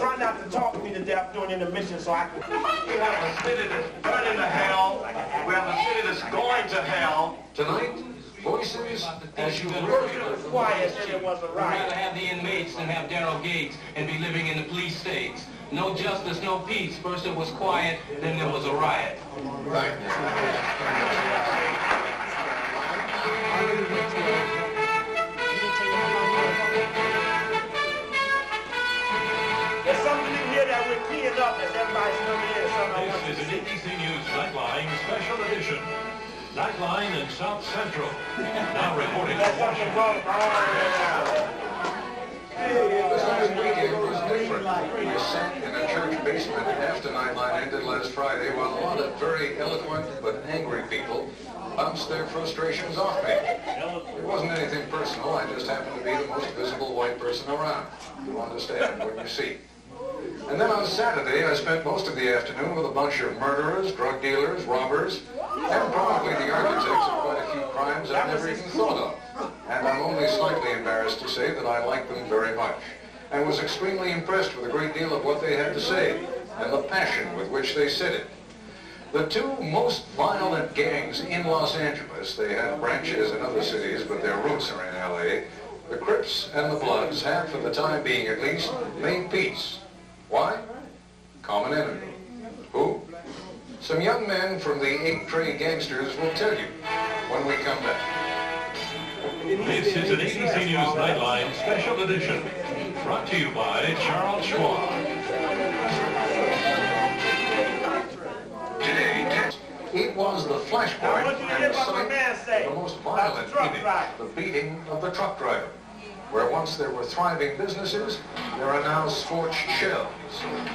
try not to talk me to death during intermission so I can... We have a city that's burning to hell. We have a city that's going to hell. Tonight, voices as you First it was quiet, then it was a We'd riot. rather have the inmates than have Daryl Gates and be living in the police states. No justice, no peace. First it was quiet, then there was a riot. Right. There's something in here that we're keying up as everybody's coming in. Something I want you This to is see. an ABC News Nightline special edition. Nightline in South Central. Now reporting There's from something Washington. wrong. This last weekend was different. We sat in a church basement after Nightline ended last Friday while a lot of very eloquent but angry people bounced their frustrations off me. It wasn't anything personal. I just happened to be the most visible white person around. You understand when you see. And then on Saturday, I spent most of the afternoon with a bunch of murderers, drug dealers, robbers, and probably the architects of quite a few crimes I've never even thought of. And I'm only slightly embarrassed to say that I like them very much, and was extremely impressed with a great deal of what they had to say, and the passion with which they said it. The two most violent gangs in Los Angeles, they have branches in other cities, but their roots are in LA, the Crips and the Bloods have, for the time being at least, made peace. Why? Common enemy. Who? Some young men from the 8 Trey Gangsters will tell you when we come back. This is an ABC News Nightline special edition. Brought to you by Charles Schwab. Today, it was the flashpoint and the site of the most violent image, the beating of the truck driver. Where once there were thriving businesses, there are now scorched shells.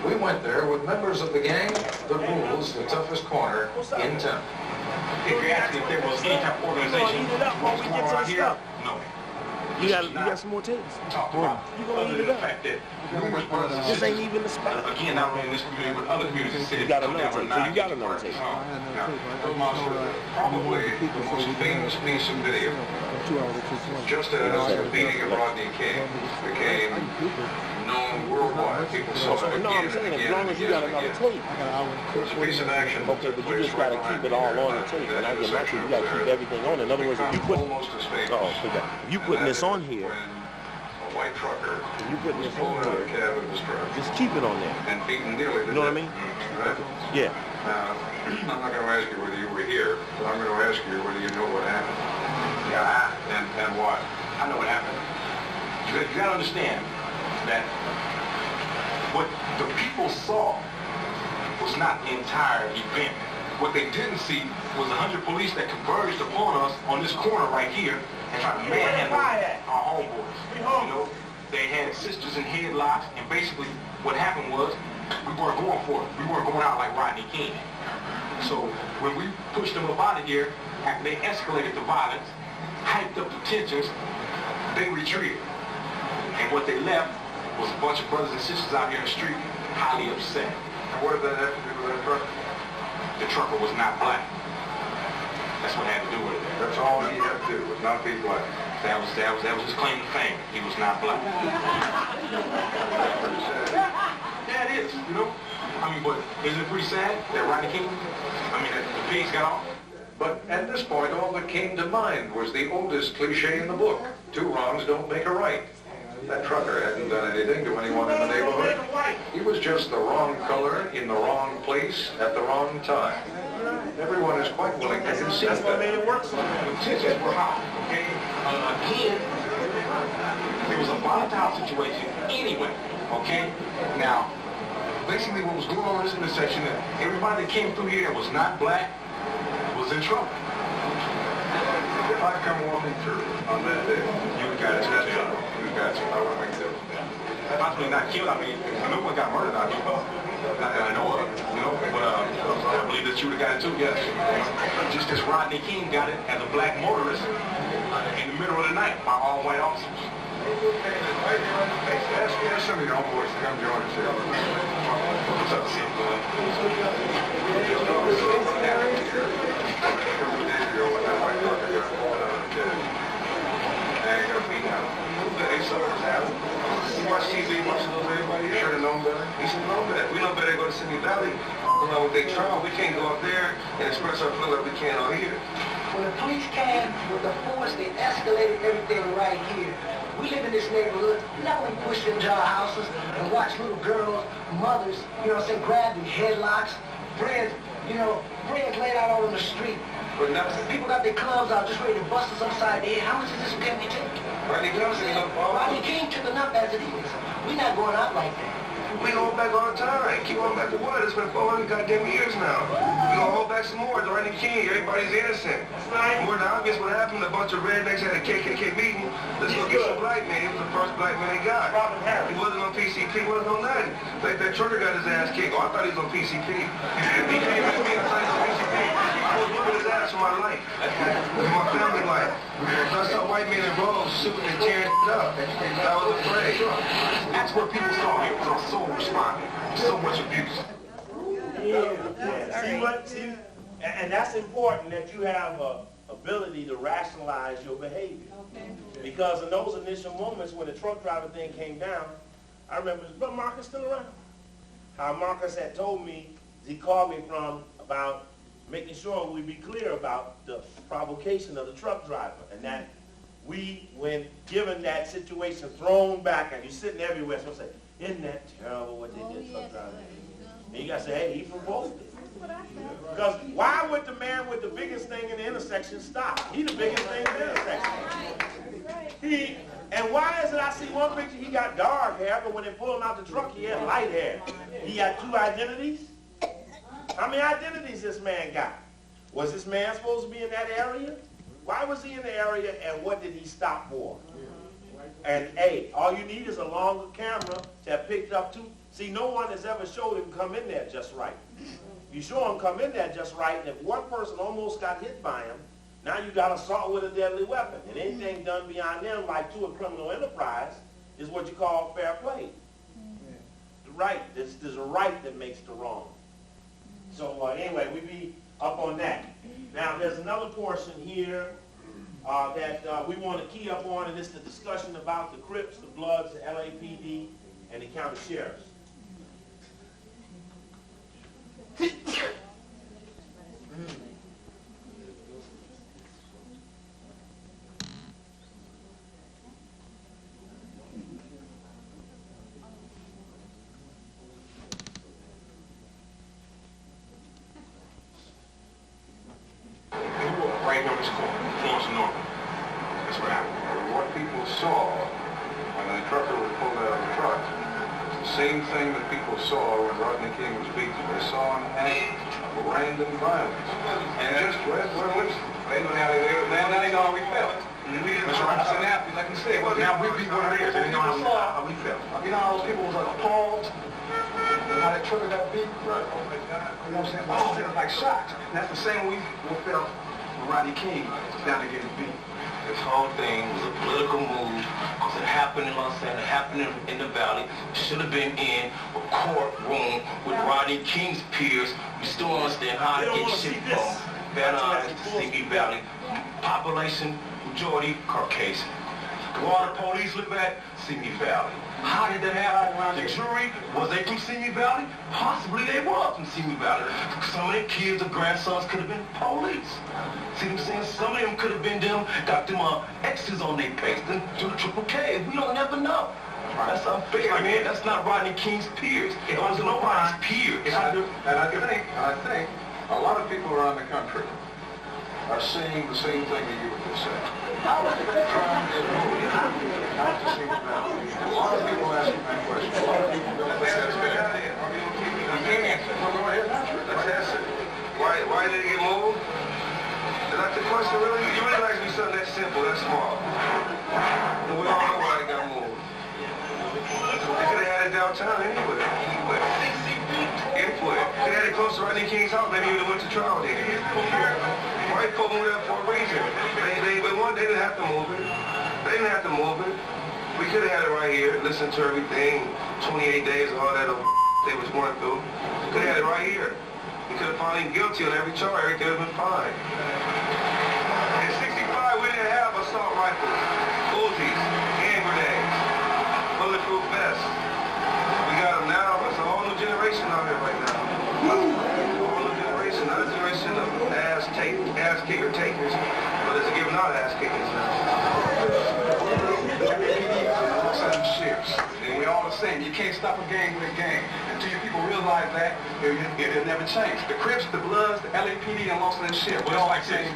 We went there with members of the gang, the Rules, the toughest corner in town. If you ask me if there was any type of organization what's going on here, no. You got some more tapes. Talk about You gonna other eat than it the up. fact that numerous brothers and This ain't sisters, even the spot. again, not only in this community, but other communities in the city, You got come another down tape, so you got and another tape. Now, those monsters are probably the most famous piece of video. Just as the beating of Rodney King became known worldwide, people saw it again No, I'm and saying again as long and as you again got and another again. tape. It was a piece of action that Okay, took but you place just gotta right keep it behind all me on the tape. When I get my tape, you intersection gotta keep there. everything on. In other words, if you put, Almost as famous. if you putting this on here, A white trucker if you putting this pulled on out of the here, cab of his truck just keep it on there. and beaten nearly to You know what I death. mean? Right? Yeah. Now, I'm not going to ask you whether you were here, but I'm going to ask you whether you know what happened. Yeah, and why? I know what happened. You got to understand that what the people saw was not the entire event. What they didn't see was 100 police that converged upon us on this corner right here and tried to manhandle our homeboys. You know, they had sisters in headlocks, and basically what happened was we weren't going for it. We weren't going out like Rodney King. So when we pushed them up out of here, after they escalated the violence, hyped up the tensions, they retreated. And what they left was a bunch of brothers and sisters out here in the street, highly upset. And what did that have to do with that trucker? The trucker was not black. That's what had to do with it. That's all he had to do, was not be black. That was his claim to fame. He was not black. Yeah, it is, you know? I mean, but isn't it pretty sad that Rodney King, that the pigs got off? But at this point, all that came to mind was the oldest cliche in the book. 2 wrongs don't make a right. That trucker hadn't done anything to anyone in the neighborhood. He was just the wrong color, in the wrong place, at the wrong time. Everyone is quite willing to concede That's what made that. it work so The tensions were high, okay? Again, there was a volatile situation anyway, okay? Now, basically what was going on in this intersection, that everybody that came through here that was not black was in trouble. If I come walking through on that day, you got it. You got it. I want to make that. Possibly not killed. I mean, no one got murdered out here. I know of, but I believe that you would have got it too, yes. Just as Rodney King got it as a black motorist in the middle of the night by all white officers. Ask some of your homeboys to come join us here. What's up, Sid? You watch TV, watch a little bit, you should have known better. better? We should know better. We know better to go to Simi Valley. With their trial, we can't go up there and express our feelings like we can out here. When the police came with the force, they escalated everything right here. We live in this neighborhood. We're not going to push into our houses and watch little girls, mothers, you know what I'm saying, grab the headlocks, bread laid out all on the street. But now, people got their clubs out just ready to bust us upside the head. How much is this can we take? Rodney King took enough as it is. We're not going out like that. We hold back all the time. Keep going back to what? It's been 400 goddamn years now. We gonna hold back some more. Rodney King, everybody's innocent. More than obvious what happened. A bunch of rednecks at a KKK meeting. Let's go get some black men. He was the first black man they got. He wasn't on PCP, wasn't on nothing. Like that trucker got his ass kicked. Oh, I thought he was on PCP. He came at me, I thought he was on PCP. I was whooping his ass for my life. For my family life. I saw white men in robes shooting and tearing up. I was afraid. That's what people saw here. Was so responding. So much abuse. Yeah. See, and that's important that you have a ability to rationalize your behavior. Because in those initial moments when the truck driver thing came down, I remember, is Brother Marcus still around? How Marcus had told me, he called me from about making sure we be clear about the provocation of the truck driver, and that we, when given that situation thrown back, and you're sitting everywhere, so say, isn't that terrible what they did to truck driver? And you got to say, hey, he provoked it. Because why would the man with the biggest thing in the intersection stop? He the biggest thing in the intersection. And why is it I see one picture, he got dark hair, but when they pull him out the truck, he had light hair. He got two identities? How many identities this man got? Was this man supposed to be in that area? Why was he in the area, and what did he stop for? And hey, all you need is a longer camera to have picked up two. See, no one has ever showed him come in there just right. You show him come in there just right, and if one person almost got hit by him, now you got assault with a deadly weapon. And anything done beyond them, like to a criminal enterprise, is what you call fair play. The right, there's a right that makes the wrong. So anyway, we be up on that. Now there's another portion here that we want to key up on, and it's the discussion about the Crips, the Bloods, the LAPD, and the county sheriffs. Right here on this corner, Florence and Norman. That's what happened. What people saw when the trucker was pulled out of the truck was the same thing that people saw when Rodney King was beaten. They saw an act of random violence. And just red lips. They know how we felt. That's right. So now, like you said, well, now we be what it is. They know how we felt. You know how those people was like appalled? How that trucker got beat? Right. Oh my God. You know what I'm saying? Oh, they were like shocked. And that's the same way we felt when Rodney King was down to get beat. This whole thing was a political move because it happened in Los Angeles, it happened in the Valley. It should have been in a courtroom with Rodney King's peers. We still understand how to get shit from Van Nuys to Simi Valley. Population, majority Caucasian. Why the police live at Simi Valley? How did that happen? The jury, was they from Simi Valley? Possibly they were from Simi Valley. Some of their kids or grandsons could have been police. See what I'm saying? Some of them could have been them, got them X's on their face, then to the triple K. We don't never know. That's unfair, man. That's not Rodney King's peers. It wasn't nobody's peers. And I think a lot of people around the country are seeing the same thing that you were just saying. How is the crime being moved out to Simi Valley? A lot of people asking that question. A lot of people don't think that's fair. You can't answer. Well, go ahead and answer it. Let's answer it. Why did it get moved? Is that the question, really? You really like to be something that simple, that small. And we all know why it got moved. They could have had it downtown anywhere. Anywhere. They had it close to Rodney King's house. Maybe he would have went to trial there. Why you put moved there for a reason? They didn't have to move it. They didn't have to move it. We could have had it right here. Listen to everything. 28 days and all that they was going through. We could have had it right here. We could have found him guilty on every charge. Everything would have been fine. In 65, we didn't have assault rifles, Uzis, hand grenades, bulletproof vests. We got them now. kicker takers, but it's giving out ass kickers now. Sheriffs. And we all the same. You can't stop a gang with a gang. Until you people realize that, it'll never change. The Crips, the Bloods, the LAPD, and Los Angeles Sheriff. Well, like saying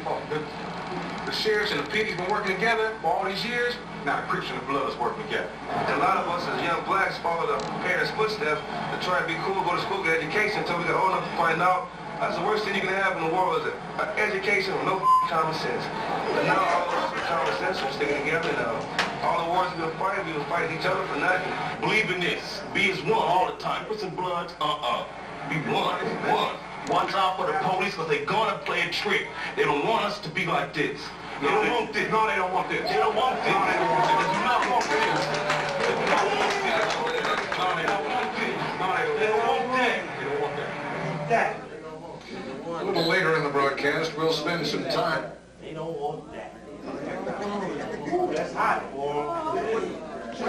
the sheriffs and the PD's been working together for all these years. Now the Crips and the Bloods working together. A lot of us as young blacks follow the parents' footsteps to try to be cool, go to school, get education, until we got old enough to find out that's the worst thing you can have in the world is an education with no common sense. And now all of us with common sense are sticking together now. All the wars we've been fighting, we were fighting each other for nothing. Believe in this. Be as one all the time. Put some blood. Be one. Watch out for the police because they're gonna play a trick. They don't want us to be like this. They don't want this. No, they don't want this. They don't want this. No, they don't want this. They do not want this. They do not want this. No, they don't want this. No, They don't want that. They don't want that. That. A little later in the broadcast, we'll spend some time. They don't want that.